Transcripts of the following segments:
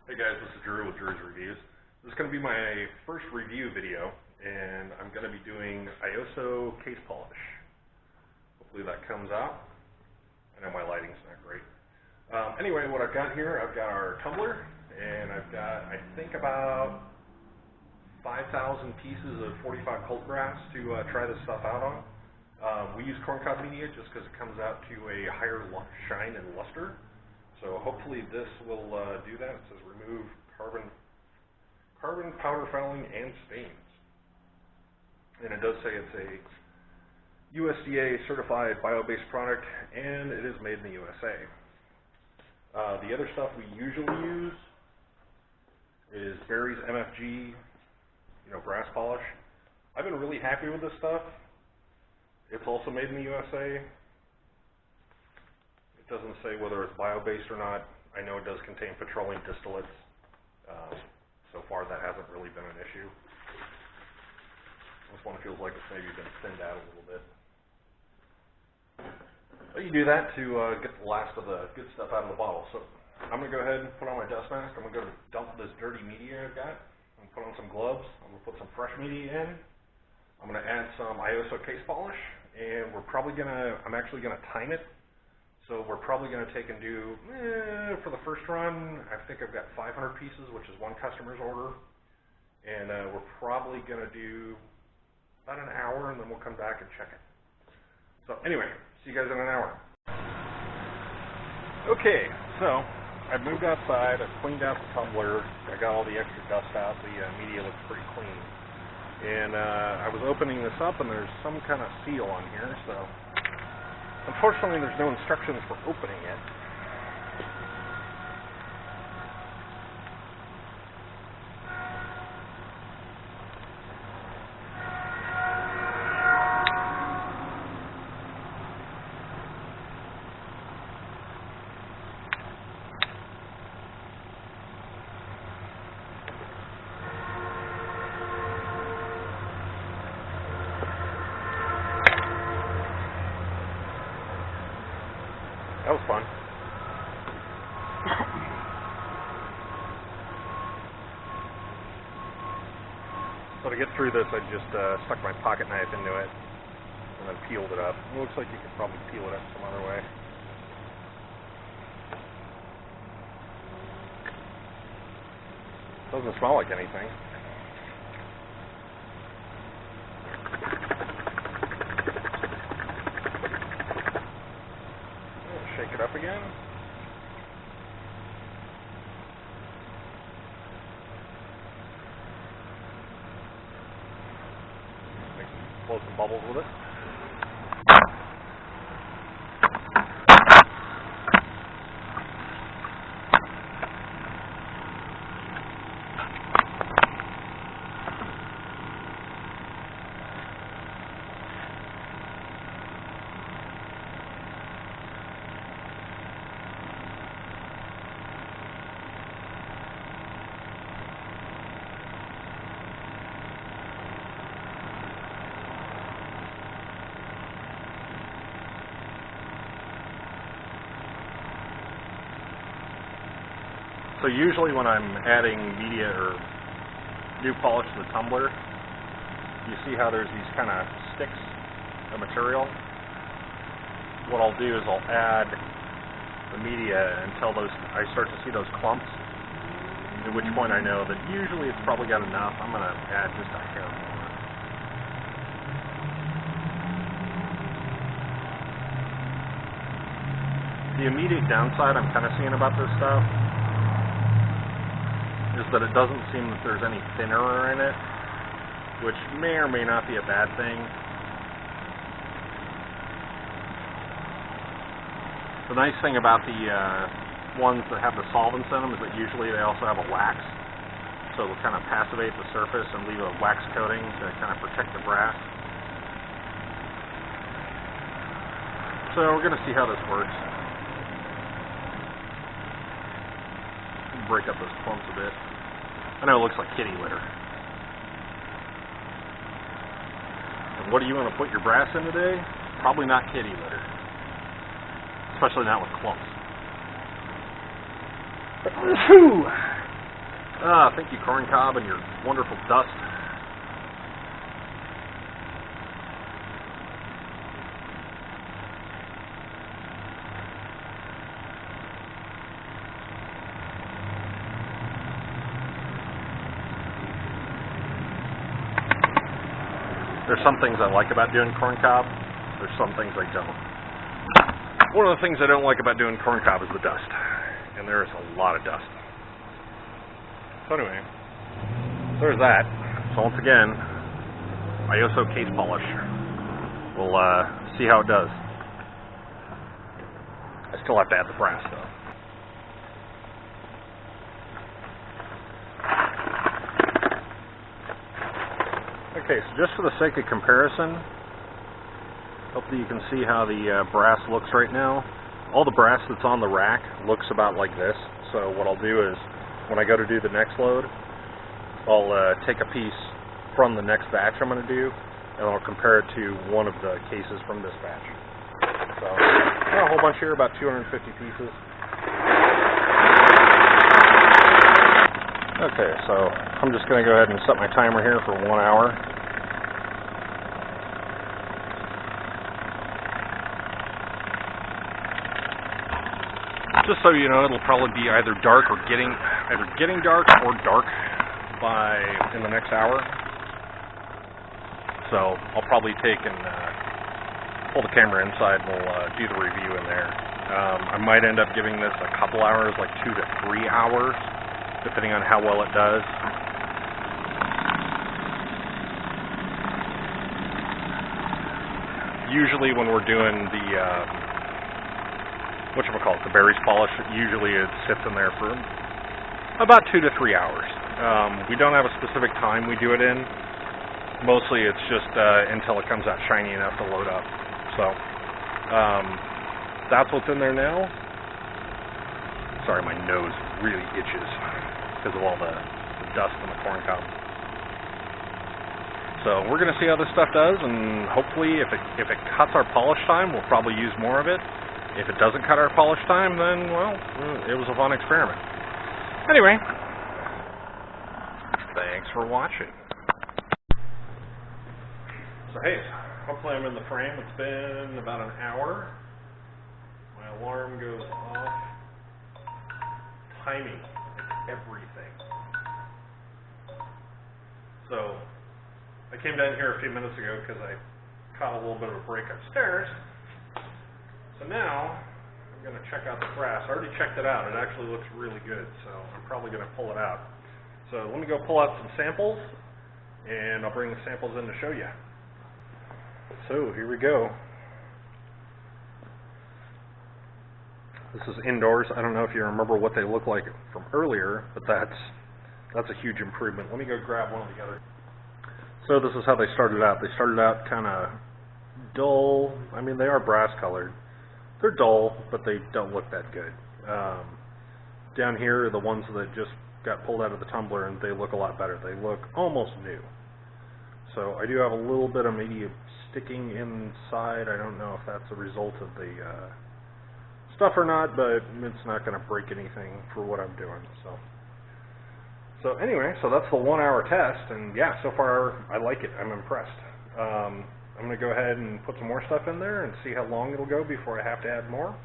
Hey guys, this is Drew with Drew's Reviews. This is going to be my first review video, and I'm going to be doing IOSSO Case Polish. Hopefully that comes out. I know my lighting's not great. Anyway, what I've got here, I've got our tumbler, and I've got, I think, about 5,000 pieces of 45 Colt brass to try this stuff out on. We use corncob media just because it comes out to a higher shine and luster. So hopefully this will do that. It says remove carbon, powder fouling, and stains. And it does say it's a USDA certified bio-based product, and it is made in the USA. The other stuff we usually use is Barry's MFG, brass polish. I've been really happy with this stuff. It's also made in the USA. It doesn't say whether it's bio-based or not. I know it does contain petroleum distillates. So far that hasn't really been an issue. This one feels like it's maybe been thinned out a little bit. But you do that to get the last of the good stuff out of the bottle. So I'm going to go ahead and put on my dust mask. I'm going to go dump this dirty media I've got. I'm going to put on some gloves. I'm going to put some fresh media in. I'm going to add some IOSSO Case Polish, and I'm actually going to time it. So we're probably going to take and do, for the first run, I think I've got 500 pieces, which is one customer's order. And we're probably going to do about an hour, and then we'll come back and check it. So anyway, see you guys in an hour. Okay, so I've moved outside. I've cleaned out the tumbler. I got all the extra dust out. The media looks pretty clean. And I was opening this up, and there's some kind of seal on here, so unfortunately, there's no instructions for opening it. That was fun. So to get through this, I just stuck my pocket knife into it and then peeled it up. It looks like you could probably peel it up some other way. Doesn't smell like anything. Shake it up again. Blow some bubbles with it. So usually when I'm adding media or new polish to the tumbler, you see how there's these kind of sticks of material? What I'll do is I'll add the media until I start to see those clumps, at which point I know that usually it's probably got enough. I'm going to add just a hair more. The immediate downside I'm kind of seeing about this stuff is that it doesn't seem that there's any thinner in it, which may or may not be a bad thing. The nice thing about the ones that have the solvents in them is that usually they also have a wax, so it'll kind of passivate the surface and leave a wax coating to kind of protect the brass. So we're going to see how this works. Break up those clumps a bit. I know it looks like kitty litter. And what do you want to put your brass in today? Probably not kitty litter. Especially not with clumps. Thank you, corn cob, and your wonderful dust. There's some things I like about doing corn cob. There's some things I don't. One of the things I don't like about doing corn cob is the dust. And there is a lot of dust. So anyway, there's that. So once again, IOSSO Case Polish. We'll see how it does. I still have to add the brass though. Okay, so just for the sake of comparison, hopefully you can see how the brass looks right now. All the brass that's on the rack looks about like this. So what I'll do is, when I go to do the next load, I'll take a piece from the next batch I'm going to do, and I'll compare it to one of the cases from this batch. So, a whole bunch here, about 250 pieces. Okay, so I'm just going to go ahead and set my timer here for 1 hour. Just so you know, it'll probably be either dark or getting dark or dark in the next hour. So I'll probably take and pull the camera inside and we'll do the review in there. I might end up giving this a couple hours, like 2 to 3 hours, depending on how well it does. Usually when we're doing the the berries polish, usually it sits in there for about 2 to 3 hours. We don't have a specific time we do it in. Mostly it's just until it comes out shiny enough to load up. So that's what's in there now. Sorry, my nose really itches because of all the dust and the corn cob. So we're going to see how this stuff does, and hopefully if it cuts our polish time, we'll probably use more of it. If it doesn't cut our polish time, then, well, it was a fun experiment. Anyway, thanks for watching. So hey, hopefully I'm in the frame. It's been about an hour. My alarm goes off. Timing is everything. So I came down here a few minutes ago because I caught a little bit of a break upstairs. So now I'm going to check out the brass. I already checked it out. It actually looks really good, so I'm probably going to pull it out. So let me go pull out some samples, and I'll bring the samples in to show you. So here we go. This is indoors. I don't know if you remember what they look like from earlier, but that's a huge improvement. Let me go grab one of the other. So this is how they started out. They started out kind of dull. I mean, they are brass colored. They're dull, but they don't look that good. Down here are the ones that just got pulled out of the tumbler, and they look a lot better. They look almost new. So I do have a little bit of maybe sticking inside. I don't know if that's a result of the stuff or not, but it's not going to break anything for what I'm doing. So anyway, so that's the 1 hour test, and yeah, so far I like it. I'm impressed. I'm going to go ahead and put some more stuff in there and see how long it'll go before I have to add more.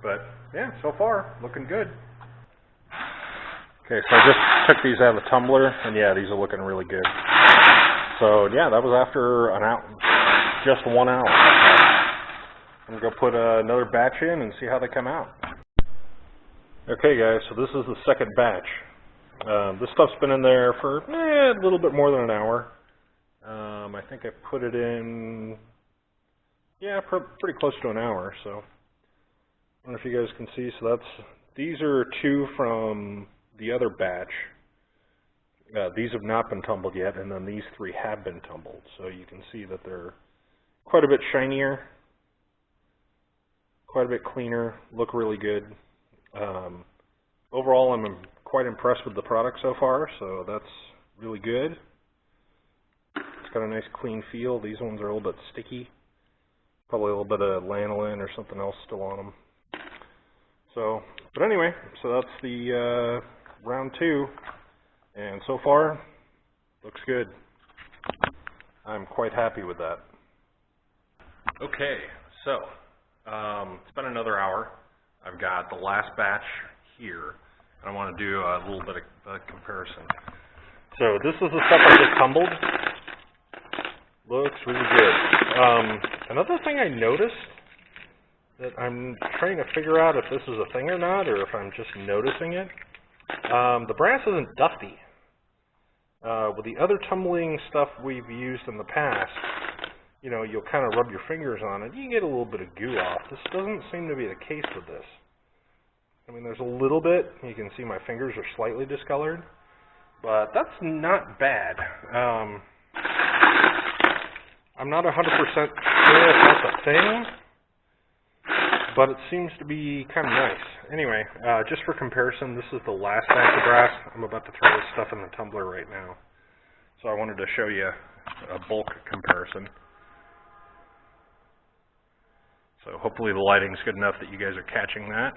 But yeah, so far, looking good. Okay, so I just took these out of the tumbler, and yeah, these are looking really good. So yeah, that was after just 1 hour. I'm going to go put another batch in and see how they come out. Okay guys, so this is the second batch. This stuff's been in there for a little bit more than an hour. I think I put it in, yeah, pretty close to an hour. So I don't know if you guys can see. So these are 2 from the other batch. These have not been tumbled yet, and then these 3 have been tumbled. So you can see that they're quite a bit shinier, quite a bit cleaner, look really good. Overall, I'm quite impressed with the product so far, so that's really good. It's got a nice clean feel. These ones are a little bit sticky. Probably a little bit of lanolin or something else still on them. So, but anyway, so that's the round 2. And so far, looks good. I'm quite happy with that. Okay, so it's been another hour. I've got the last batch here, and I want to do a little bit of a comparison. So this is the stuff I just tumbled. Looks really good. Another thing I noticed that I'm trying to figure out if this is a thing or not, or if I'm just noticing it. The brass isn't dusty. With the other tumbling stuff we've used in the past, you know, you'll kind of rub your fingers on it. You can get a little bit of goo off. This doesn't seem to be the case with this. I mean, there's a little bit. You can see my fingers are slightly discolored, but that's not bad. I'm not 100% sure if that's a thing, but it seems to be kind of nice. Anyway, just for comparison, this is the last batch of brass. I'm about to throw this stuff in the tumbler right now. So I wanted to show you a bulk comparison. So hopefully the lighting's good enough that you guys are catching that.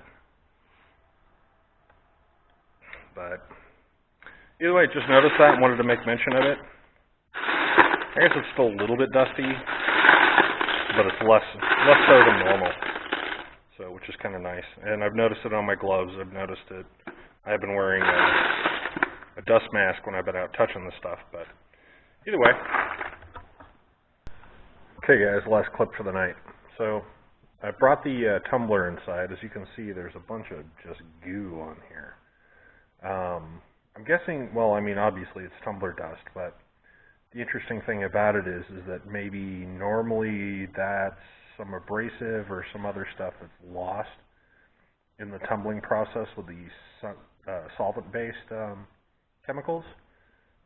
But either way, just noticed that and wanted to make mention of it. I guess it's still a little bit dusty, but it's less so than normal. So, which is kind of nice. And I've noticed it on my gloves. I've noticed it. I have been wearing a dust mask when I've been out touching the stuff, but either way. Okay guys, last clip for the night. So, I brought the tumbler inside. As you can see, there's a bunch of just goo on here. I'm guessing, well, I mean, obviously it's tumbler dust, but the interesting thing about it is that maybe normally that's some abrasive or some other stuff that's lost in the tumbling process with these solvent-based chemicals.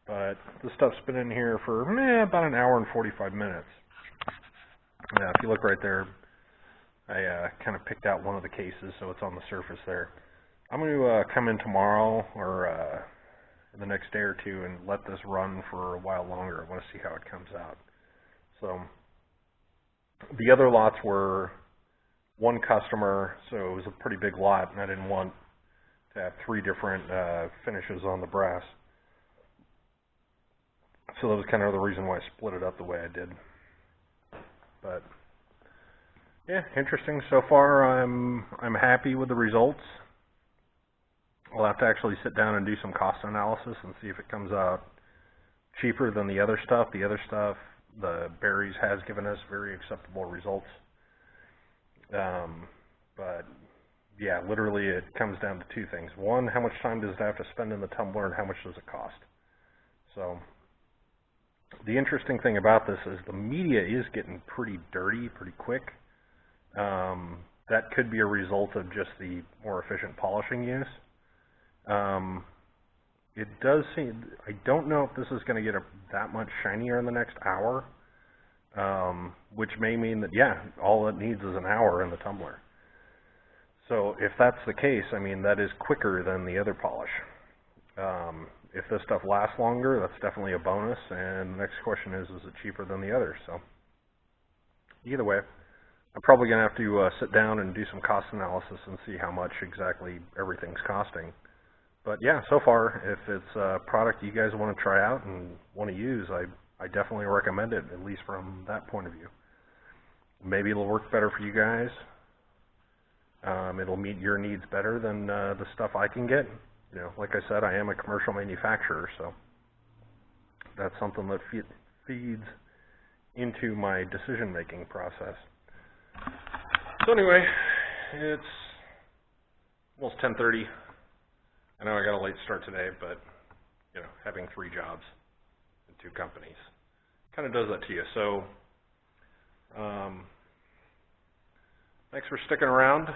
But the stuff's been in here for about an hour and 45 minutes. Now, if you look right there, I kind of picked out one of the cases, so it's on the surface there. I'm going to come in tomorrow or in the next day or two and let this run for a while longer. I want to see how it comes out. So the other lots were one customer, so it was a pretty big lot, and I didn't want to have three different finishes on the brass. So that was kind of the reason why I split it up the way I did. But yeah, interesting so far. I'm happy with the results. I'll have to actually sit down and do some cost analysis and see if it comes out cheaper than the other stuff. The other stuff, the Berries has given us very acceptable results. But yeah, literally it comes down to two things. One, how much time does it have to spend in the tumbler, and how much does it cost? So the interesting thing about this is the media is getting pretty dirty pretty quick. That could be a result of just the more efficient polishing use. It does seem, I don't know if this is going to get that much shinier in the next hour, which may mean that, yeah, all it needs is an hour in the tumbler. So if that's the case, I mean, that is quicker than the other polish. If this stuff lasts longer, that's definitely a bonus, and the next question is it cheaper than the others? So either way, I'm probably going to have to sit down and do some cost analysis and see how much exactly everything's costing. But yeah, so far, if it's a product you guys want to try out and want to use, I definitely recommend it, at least from that point of view. Maybe it'll work better for you guys. It'll meet your needs better than the stuff I can get. You know, like I said, I am a commercial manufacturer, so that's something that feeds into my decision-making process. So anyway, it's almost 10:30. I know I got a late start today, but, you know, having 3 jobs and 2 companies kind of does that to you. So, thanks for sticking around,